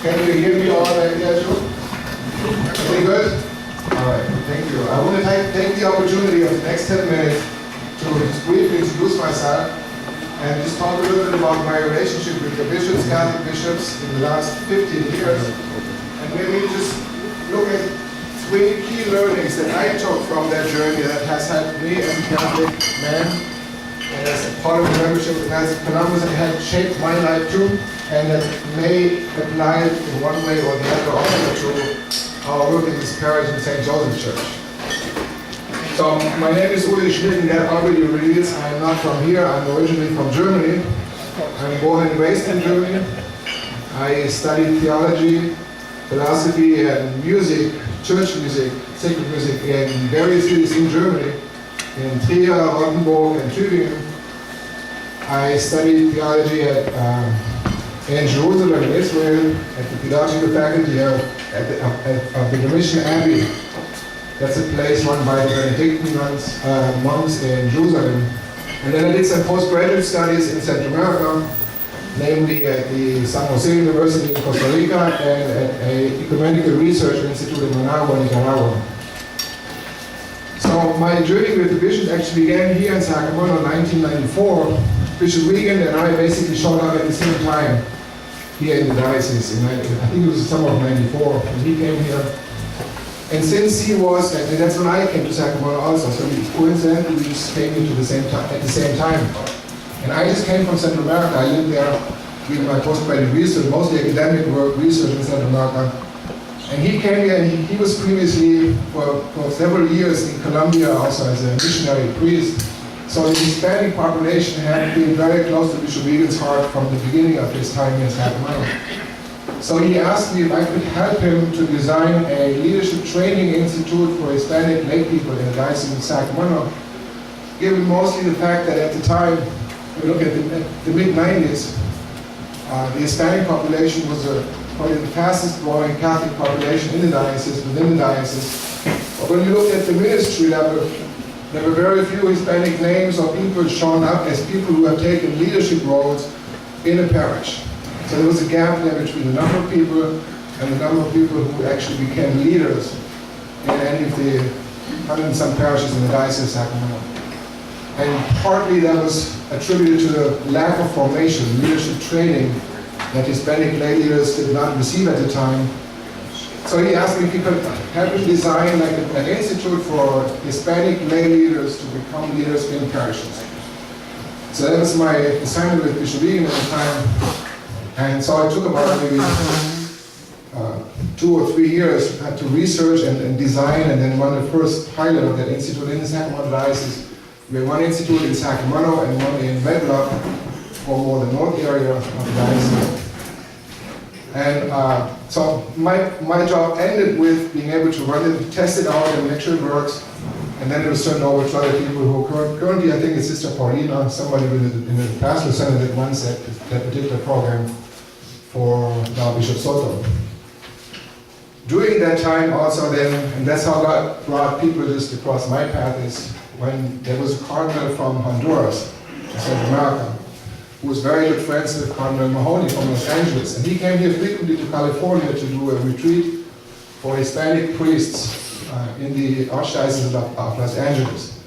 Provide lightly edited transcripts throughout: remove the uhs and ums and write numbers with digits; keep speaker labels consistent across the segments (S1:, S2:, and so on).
S1: Can you hear me all right there, Joe? Everything good? All right, thank you. I want to take the opportunity of the next 10 minutes to just briefly introduce myself and just talk a little bit about my relationship with the bishops, Catholic bishops, in the last 15 years. And maybe just look at 3 key learnings that I took from that journey that has helped me as a Catholic man and as a part of the membership of the Knights of Columbus, and had shaped my life too, and that may apply it in one way or the other also to our work in this parish in St. Joseph Church. So my name is Uli Schmidt, and that already reveals I am not from here. I'm originally from Germany. I'm born and raised in Germany. I studied theology, philosophy, and music, church music, sacred music in various cities in Germany, in Trier, Rottenburg, and Tübingen. I studied theology in Jerusalem, in Israel, at the theological faculty of the Domitian Abbey. That's a place run by the Benedictine monks in Jerusalem. And then I did some postgraduate studies in Central America, namely at the San Jose University in Costa Rica and at an ecumenical research institute in Managua, Nicaragua. So my journey with the bishops actually began here in Sacramento in 1994. Bishop Regan and I basically showed up at the same time here in the diocese. I think it was the summer of '94 when he came here. And since he was, and that's when I came to Sacramento also, so coincidentally we just came into the same time, at the same time. And I just came from Central America. I lived there doing my postgraduate research, mostly academic work, research in Central America. And he came here, and he was previously for several years in Colombia also as a missionary priest. So the Hispanic population had been very close to Bishop Regan's heart from the beginning of his time in Sacramento. So he asked me if I could help him to design a leadership training institute for Hispanic lay people in the Diocese of Sacramento, given mostly the fact that at the time, if you look at the mid-90s, the Hispanic population was probably the fastest growing Catholic population in the diocese, within the diocese. But when you look at the ministry level, there were very few Hispanic names or people shown up as people who have taken leadership roles in a parish. So there was a gap there between the number of people and the number of people who actually became leaders in any of the 100 and some parishes in the Diocese of Sacramento. And partly that was attributed to the lack of formation, leadership training that Hispanic lay leaders did not receive at the time. So he asked me if he could help him design like an institute for Hispanic lay leaders to become leaders in parishes. So that was my assignment with Bishop Regan at the time. And so I took about maybe 2 or 3 years to research and design and then run the first pilot of that institute in the Sacramento Diocese. We had one institute in Sacramento and one in Red Bluff for more the north area of the diocese. And so my job ended with being able to run it, test it out and make sure it works. And then it was turned over to other people who currently, I think it's Sister Paulina, somebody in the pastoral center that runs that particular program for now Bishop Soto. During that time also then, and that's how God brought people just across my path, is when there was a cardinal from Honduras, Central America, who was very good friends with Cardinal Mahoney from Los Angeles. And he came here frequently to California to do a retreat for Hispanic priests in the Archdiocese of Los Angeles.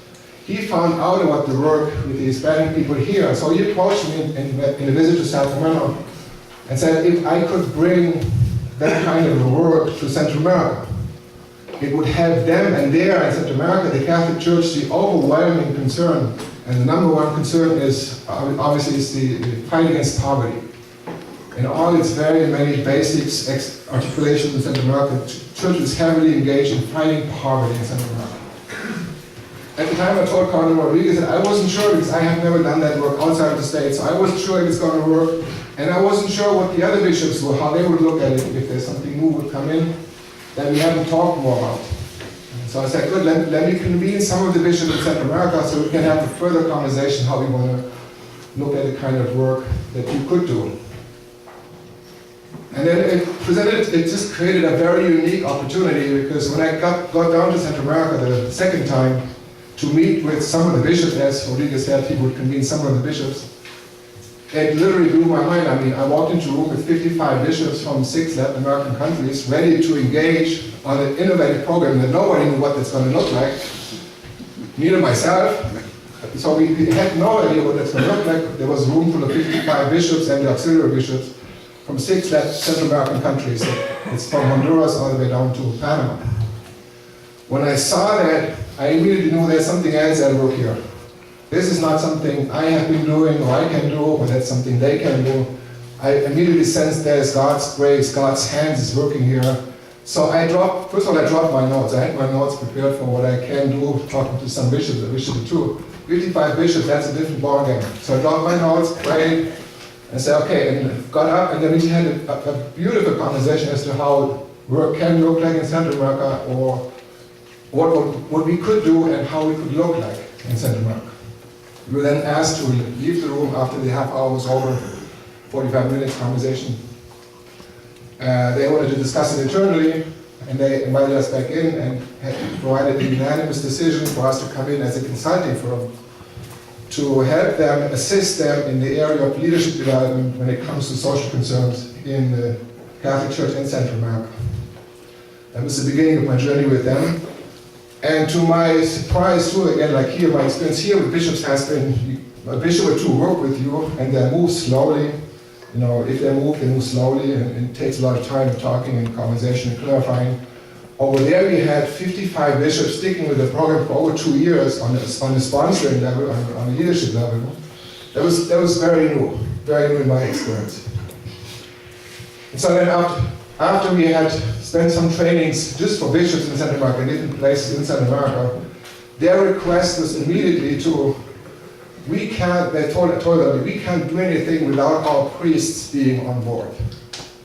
S1: He found out about the work with the Hispanic people here, so he approached me in a visit to Sacramento and said if I could bring that kind of work to Central America, it would help them, and there in Central America, the Catholic Church, the overwhelming concern, and the number one concern is, obviously, is the fight against poverty. In all its very many basics, articulations in Central America, the Church is heavily engaged in fighting poverty in Central America. At the time I told Cardinal Rodriguez that I wasn't sure because I have never done that work outside of the States, so I wasn't sure if it's going to work, and I wasn't sure what the other bishops were, how they would look at it, if there's something new would come in that we haven't talked more about. So I said, good, let me convene some of the bishops in Central America so we can have a further conversation how we want to look at the kind of work that you could do. And then it just created a very unique opportunity, because when I got down to Central America the second time to meet with some of the bishops, as Rodriguez said, he would convene some of the bishops, it literally blew my mind. I mean, I walked into a room with 55 bishops from 6 Latin American countries ready to engage on an innovative program that nobody knew what that's going to look like, neither myself. So we had no idea what that's going to look like. There was a room full of 55 bishops and the auxiliary bishops from 6 Central American countries. It's from Honduras all the way down to Panama. When I saw that, I immediately knew there's something else at work here. This is not something I have been doing or I can do, or that's something they can do. I immediately sensed there's God's grace, God's hands is working here. So first of all, I dropped my notes. I had my notes prepared for what I can do, talking to some bishops, a bishop or two. 55 bishops, that's a different ballgame. So I dropped my notes, prayed, and said, okay, and got up, and then we had a beautiful conversation as to how work can look like in Central America, or what we could do and how we could look like in Central America. We were then asked to leave the room after the half hour was over, 45 minutes conversation. They wanted to discuss it internally, and they invited us back in and had provided a unanimous decision for us to come in as a consulting firm to help them, assist them in the area of leadership development when it comes to social concerns in the Catholic Church in Central America. That was the beginning of my journey with them. And to my surprise too, again, like here, my experience here with bishops has been, a bishop or two work with you and they move slowly. You know, if they move slowly, and it takes a lot of time talking and conversation and clarifying. Over there we had 55 bishops sticking with the program for over 2 years on the sponsoring level, on the leadership level. That was very new in my experience. And so then after we had spent some trainings just for bishops in Central America, in different places in Central America, their request was immediately they told them, we can't do anything without our priests being on board.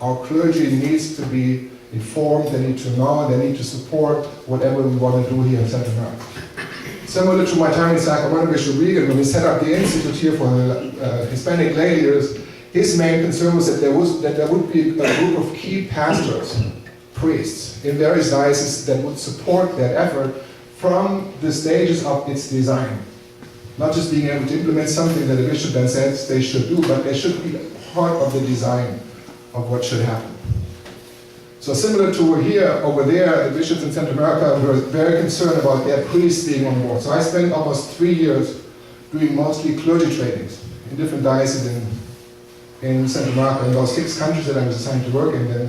S1: Our clergy needs to be informed, they need to know, they need to support whatever we want to do here in Central America. Similar to my time in Sacramento, Bishop Regan, when we set up the institute here for the Hispanic lay leaders, his main concern was that there would be a group of key pastors, priests, in various dioceses that would support that effort from the stages of its design. Not just being able to implement something that a bishop then says they should do, but they should be part of the design of what should happen. So similar to here, over there, the bishops in Central America were very concerned about their priests being on board. So I spent almost 3 years doing mostly clergy trainings in different dioceses in Central America, in those 6 countries that I was assigned to work in then,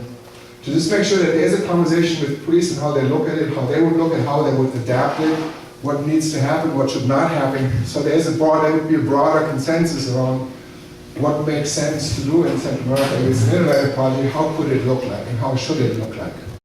S1: to just make sure that there's a conversation with priests and how they look at it, how they would look at how they would adapt it, what needs to happen, what should not happen. So there would be a broader consensus around what makes sense to do in Central America. It's an innovative project, how could it look like and how should it look like?